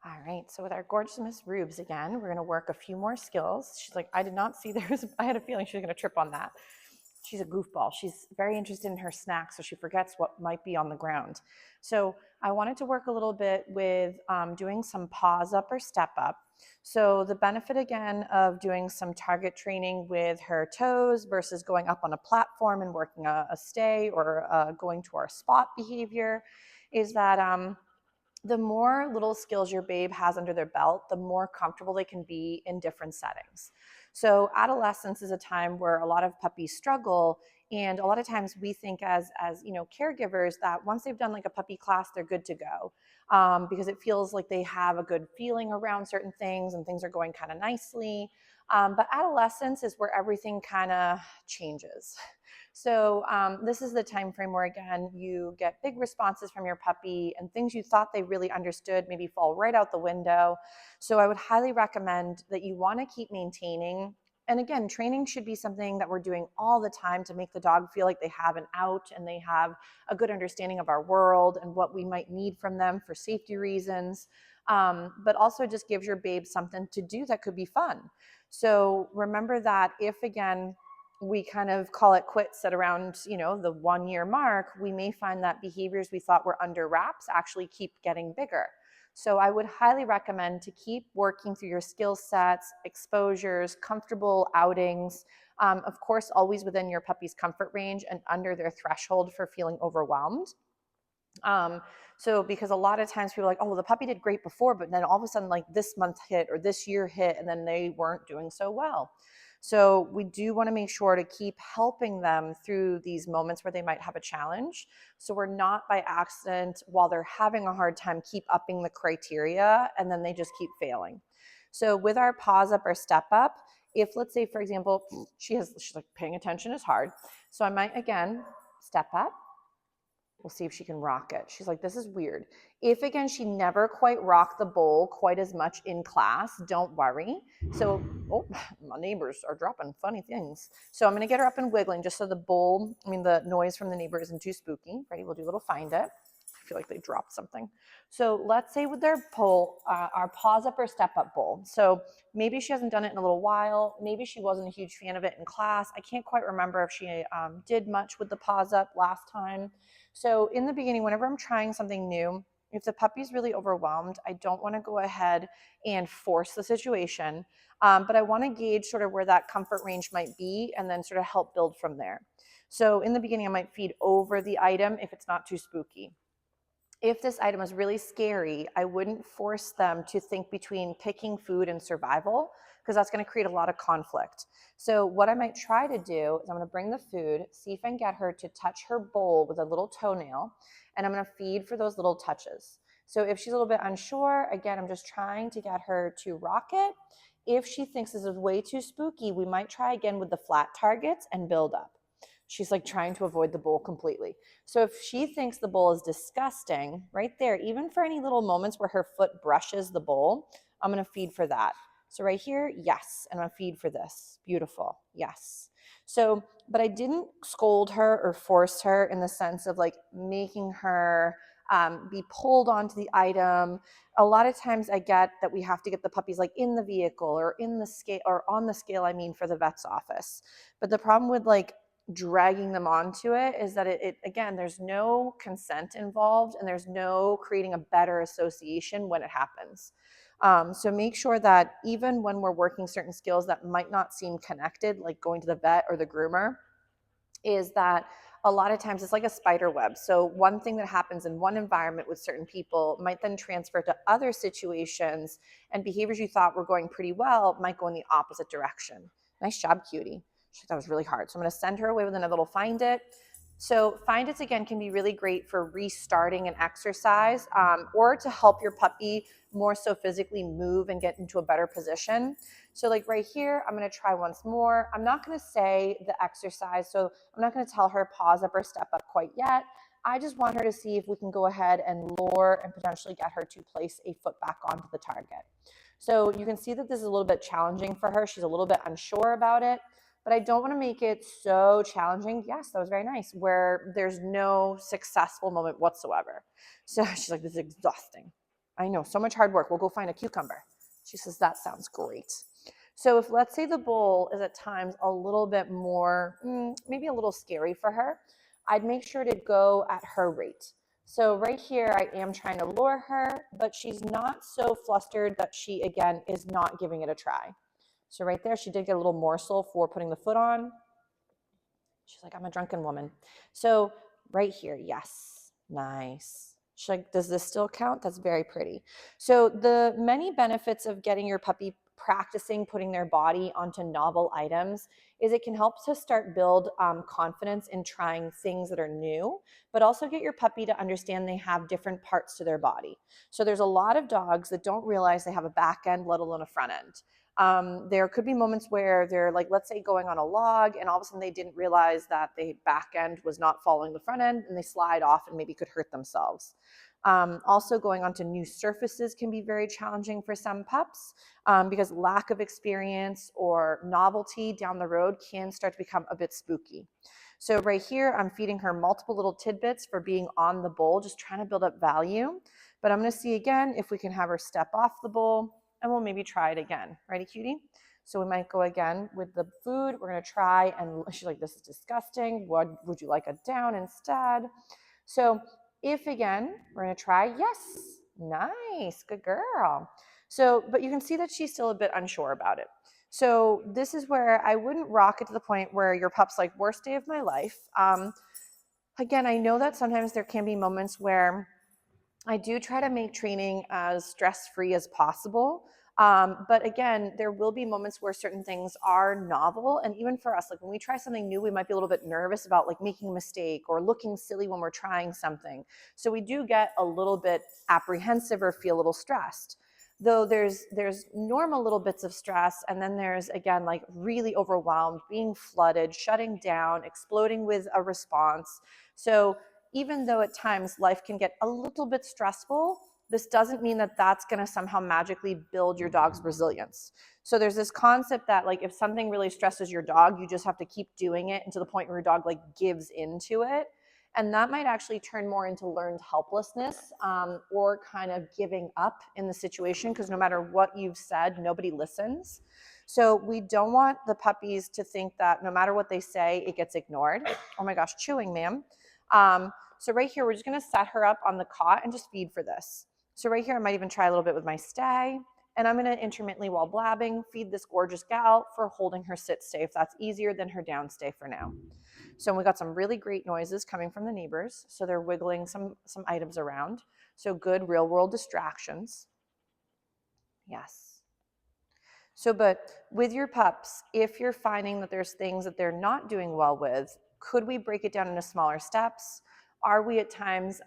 All right, so with our gorgeous Miss Rubes again, we're gonna work a few more skills. She's like, I did not see I had a feeling she was gonna trip on that. She's a goofball. She's very interested in her snacks, so she forgets what might be on the ground. So I wanted to work a little bit with doing some paws up or step up. So the benefit again of doing some target training with her toes versus going up on a platform and working a stay or going to our spot behavior is that the more little skills your babe has under their belt, the more comfortable they can be in different settings. So adolescence is a time where a lot of puppies struggle, and a lot of times we think as caregivers that once they've done like a puppy class, they're good to go, because it feels like they have a good feeling around certain things and things are going kind of nicely. But adolescence is where everything kind of changes. So this is the time frame where, again, you get big responses from your puppy and things you thought they really understood maybe fall right out the window. So I would highly recommend that you want to keep maintaining. And again, training should be something that we're doing all the time to make the dog feel like they have an out and they have a good understanding of our world and what we might need from them for safety reasons. But also just gives your babe something to do that could be fun. So remember that if, again, we kind of call it quits at around, the 1 year mark, we may find that behaviors we thought were under wraps actually keep getting bigger. So I would highly recommend to keep working through your skill sets, exposures, comfortable outings, of course, always within your puppy's comfort range and under their threshold for feeling overwhelmed. So because a lot of times people are like, oh, well, the puppy did great before, but then all of a sudden like this month hit or this year hit and then they weren't doing so well. So we do want to make sure to keep helping them through these moments where they might have a challenge. So we're not by accident, while they're having a hard time, keep upping the criteria and then they just keep failing. So with our pause up or step up, if let's say, for example, she's like paying attention is hard. So I might again step up. We'll see if she can rock it. She's like, this is weird. If again, she never quite rocked the bowl quite as much in class, don't worry. So, oh, my neighbors are dropping funny things. So I'm gonna get her up and wiggling just so the noise from the neighbor isn't too spooky. Ready, we'll do a little find it. I feel like they dropped something. So let's say with their pull, our pause up or step up bowl. So maybe she hasn't done it in a little while. Maybe she wasn't a huge fan of it in class. I can't quite remember if she did much with the pause up last time. So in the beginning, whenever I'm trying something new, if the puppy's really overwhelmed, I don't want to go ahead and force the situation, but I want to gauge sort of where that comfort range might be and then sort of help build from there. So in the beginning, I might feed over the item if it's not too spooky. If this item is really scary, I wouldn't force them to think between picking food and survival, because that's going to create a lot of conflict. So what I might try to do is I'm going to bring the food, see if I can get her to touch her bowl with a little toenail, and I'm going to feed for those little touches. So if she's a little bit unsure, again, I'm just trying to get her to rock it. If she thinks this is way too spooky, we might try again with the flat targets and build up. She's like trying to avoid the bowl completely. So if she thinks the bowl is disgusting, right there, even for any little moments where her foot brushes the bowl, I'm going to feed for that. So right here, yes, and I'm going to feed for this. Beautiful, yes. So, but I didn't scold her or force her in the sense of like making her be pulled onto the item. A lot of times I get that we have to get the puppies like in the vehicle or in the scale or on the scale, I mean, for the vet's office. But the problem with like dragging them onto it is that it again, there's no consent involved and there's no creating a better association when it happens. So make sure that even when we're working certain skills that might not seem connected, like going to the vet or the groomer, is that a lot of times it's like a spider web. So one thing that happens in one environment with certain people might then transfer to other situations, and behaviors you thought were going pretty well might go in the opposite direction. Nice job, cutie. That was really hard. So I'm going to send her away with another little find it. So find it's again can be really great for restarting an exercise, or to help your puppy more so physically move and get into a better position. So like right here, I'm going to try once more. I'm not going to say the exercise, so I'm not going to tell her pause up or step up quite yet. I just want her to see if we can go ahead and lure and potentially get her to place a foot back onto the target. So you can see that this is a little bit challenging for her. She's a little bit unsure about it. But I don't want to make it so challenging. Yes, that was very nice, where there's no successful moment whatsoever. So she's like, this is exhausting. I know, so much hard work. We'll go find a cucumber. She says, that sounds great. So if let's say the bowl is at times a little bit more, maybe a little scary for her, I'd make sure to go at her rate. So right here, I am trying to lure her, but she's not so flustered that she, again, is not giving it a try. So right there, she did get a little morsel for putting the foot on. She's like, I'm a drunken woman. So right here, yes, nice. She's like, does this still count? That's very pretty. So the many benefits of getting your puppy practicing putting their body onto novel items is it can help to start build confidence in trying things that are new, but also get your puppy to understand they have different parts to their body. So there's a lot of dogs that don't realize they have a back end, let alone a front end. There could be moments where they're like, let's say going on a log and all of a sudden they didn't realize that the back end was not following the front end and they slide off and maybe could hurt themselves. Also going onto new surfaces can be very challenging for some pups because lack of experience or novelty down the road can start to become a bit spooky. So right here, I'm feeding her multiple little tidbits for being on the bowl, just trying to build up value. But I'm going to see again if we can have her step off the bowl, and we'll maybe try it again. Righty, cutie? So we might go again with the food. We're going to try, and she's like, this is disgusting. What would you like a down instead? So if again, we're going to try, yes, nice, good girl. So, but you can see that she's still a bit unsure about it. So this is where I wouldn't rock it to the point where your pup's like, worst day of my life. Again, I know that sometimes there can be moments where I do try to make training as stress-free as possible. But again, there will be moments where certain things are novel. And even for us, like when we try something new, we might be a little bit nervous about like making a mistake or looking silly when we're trying something. So we do get a little bit apprehensive or feel a little stressed. Though there's normal little bits of stress, and then there's again like really overwhelmed, being flooded, shutting down, exploding with a response. So even though at times life can get a little bit stressful, this doesn't mean that that's going to somehow magically build your dog's resilience. So there's this concept that like if something really stresses your dog, you just have to keep doing it, and to the point where your dog like gives into it. And that might actually turn more into learned helplessness or kind of giving up in the situation, because no matter what you've said, nobody listens. So we don't want the puppies to think that no matter what they say, it gets ignored. Oh my gosh, chewing, ma'am. So right here, we're just going to set her up on the cot and just feed for this. So right here, I might even try a little bit with my stay. And I'm going to intermittently, while blabbing, feed this gorgeous gal for holding her sit stay, if that's easier than her down stay for now. So we got some really great noises coming from the neighbors. So they're wiggling some items around. So good real world distractions. Yes. So, but with your pups, if you're finding that there's things that they're not doing well with, could we break it down into smaller steps? Are we at times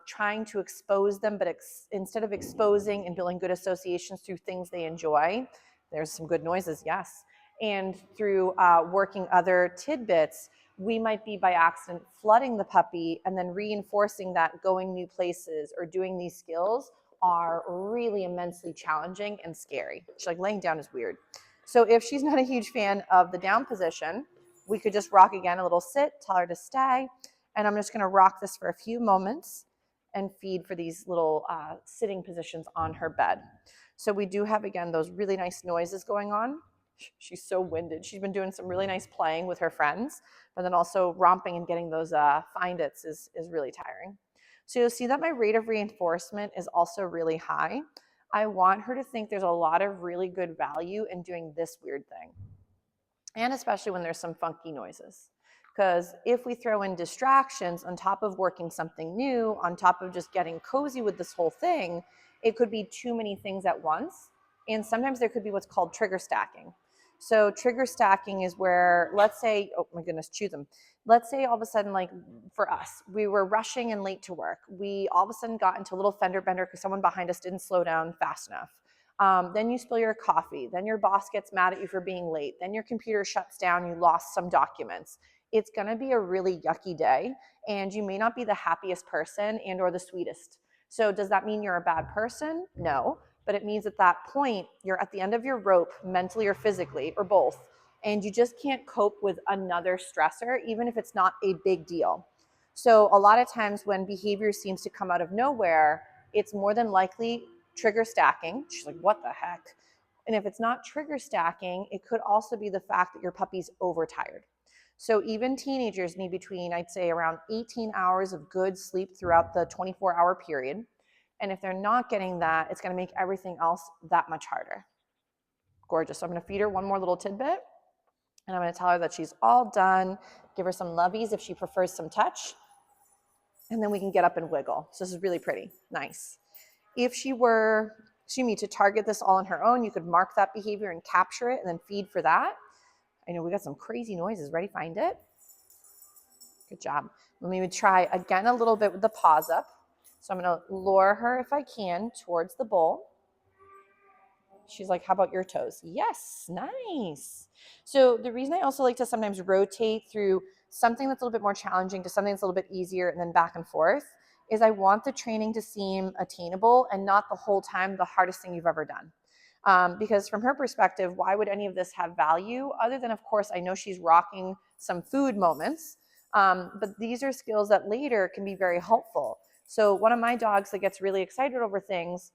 trying to expose them, but instead of exposing and building good associations through things they enjoy, there's some good noises, yes. And through working other tidbits, we might be by accident flooding the puppy and then reinforcing that going new places or doing these skills are really immensely challenging and scary. She's like, laying down is weird. So if she's not a huge fan of the down position, we could just rock again, a little sit, tell her to stay. And I'm just going to rock this for a few moments and feed for these little sitting positions on her bed. So we do have, again, those really nice noises going on. She's so winded. She's been doing some really nice playing with her friends, but then also romping and getting those find-its is really tiring. So you'll see that my rate of reinforcement is also really high. I want her to think there's a lot of really good value in doing this weird thing. And especially when there's some funky noises. Because if we throw in distractions on top of working something new, on top of just getting cozy with this whole thing, it could be too many things at once. And sometimes there could be what's called trigger stacking. So trigger stacking is where, let's say, oh my goodness, chew them. Let's say all of a sudden, like for us, we were rushing and late to work. We all of a sudden got into a little fender bender because someone behind us didn't slow down fast enough. Then you spill your coffee. Then your boss gets mad at you for being late. Then your computer shuts down. You lost some documents. It's going to be a really yucky day, and you may not be the happiest person and or the sweetest. So does that mean you're a bad person? No, but it means at that point, you're at the end of your rope, mentally or physically, or both, and you just can't cope with another stressor, even if it's not a big deal. So a lot of times when behavior seems to come out of nowhere, it's more than likely trigger stacking. She's like, what the heck? And if it's not trigger stacking, it could also be the fact that your puppy's overtired. So even teenagers need between, I'd say, around 18 hours of good sleep throughout the 24-hour period. And if they're not getting that, it's going to make everything else that much harder. Gorgeous. So I'm going to feed her one more little tidbit, and I'm going to tell her that she's all done. Give her some lovies if she prefers some touch, and then we can get up and wiggle. So this is really pretty. Nice. If she were, to target this all on her own, you could mark that behavior and capture it and then feed for that. I know we got some crazy noises. Ready? Find it. Good job. Then we would try again a little bit with the paws up. So I'm going to lure her, if I can, towards the bowl. She's like, how about your toes? Yes, nice. So the reason I also like to sometimes rotate through something that's a little bit more challenging to something that's a little bit easier and then back and forth is I want the training to seem attainable and not the whole time the hardest thing you've ever done. Because from her perspective, why would any of this have value other than, of course, I know she's rocking some food moments, but these are skills that later can be very helpful. So one of my dogs that gets really excited over things,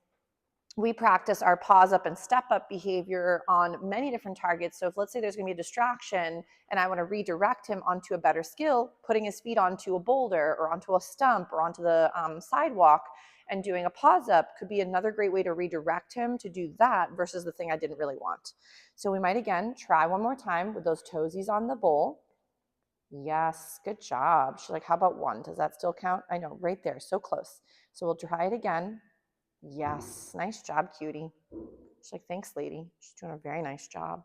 we practice our pause up and step up behavior on many different targets. So if let's say there's going to be a distraction and I want to redirect him onto a better skill, putting his feet onto a boulder or onto a stump or onto the sidewalk and doing a pause up could be another great way to redirect him to do that versus the thing I didn't really want. So we might again try one more time with those toesies on the bowl. Yes, good job. She's like, how about one? Does that still count? I know, right there, so close. So we'll try it again. Yes, nice job, cutie. She's like, thanks, lady. She's doing a very nice job.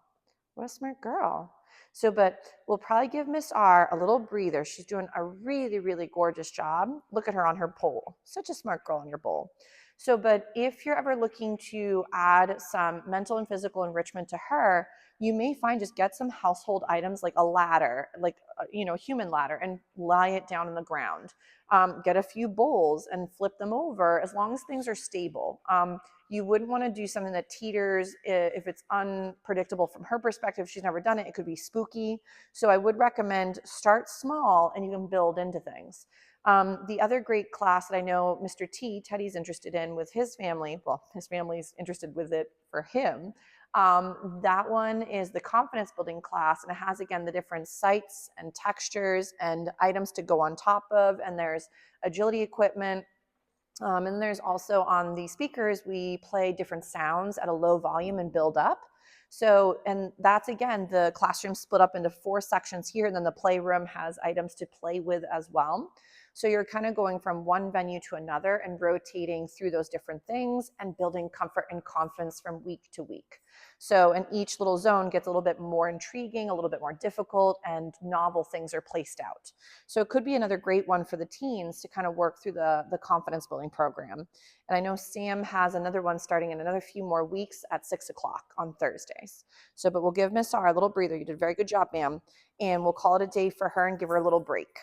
What a smart girl. So, but we'll probably give Miss R a little breather. She's doing a really, really gorgeous job. Look at her on her bowl. Such a smart girl on your bowl. So, but if you're ever looking to add some mental and physical enrichment to her, you may find just get some household items like a ladder, like, a human ladder, and lie it down on the ground. Get a few bowls and flip them over as long as things are stable. You wouldn't want to do something that teeters if it's unpredictable from her perspective. She's never done it. It could be spooky. So I would recommend start small and you can build into things. The other great class that I know Mr. Teddy's interested in with his family, well, his family's interested with it for him. That one is the confidence building class, and it has, again, the different sights and textures and items to go on top of, and there's agility equipment. And there's also on the speakers, we play different sounds at a low volume and build up. So, and that's, again, the classroom split up into 4 sections here, and then the playroom has items to play with as well. So you're kind of going from one venue to another and rotating through those different things and building comfort and confidence from week to week. So, and each little zone gets a little bit more intriguing, a little bit more difficult, and novel things are placed out. So it could be another great one for the teens to kind of work through the confidence building program. And I know Sam has another one starting in another few more weeks at 6 o'clock on Thursdays. So, but we'll give Miss R a little breather. You did a very good job, ma'am. And we'll call it a day for her and give her a little break.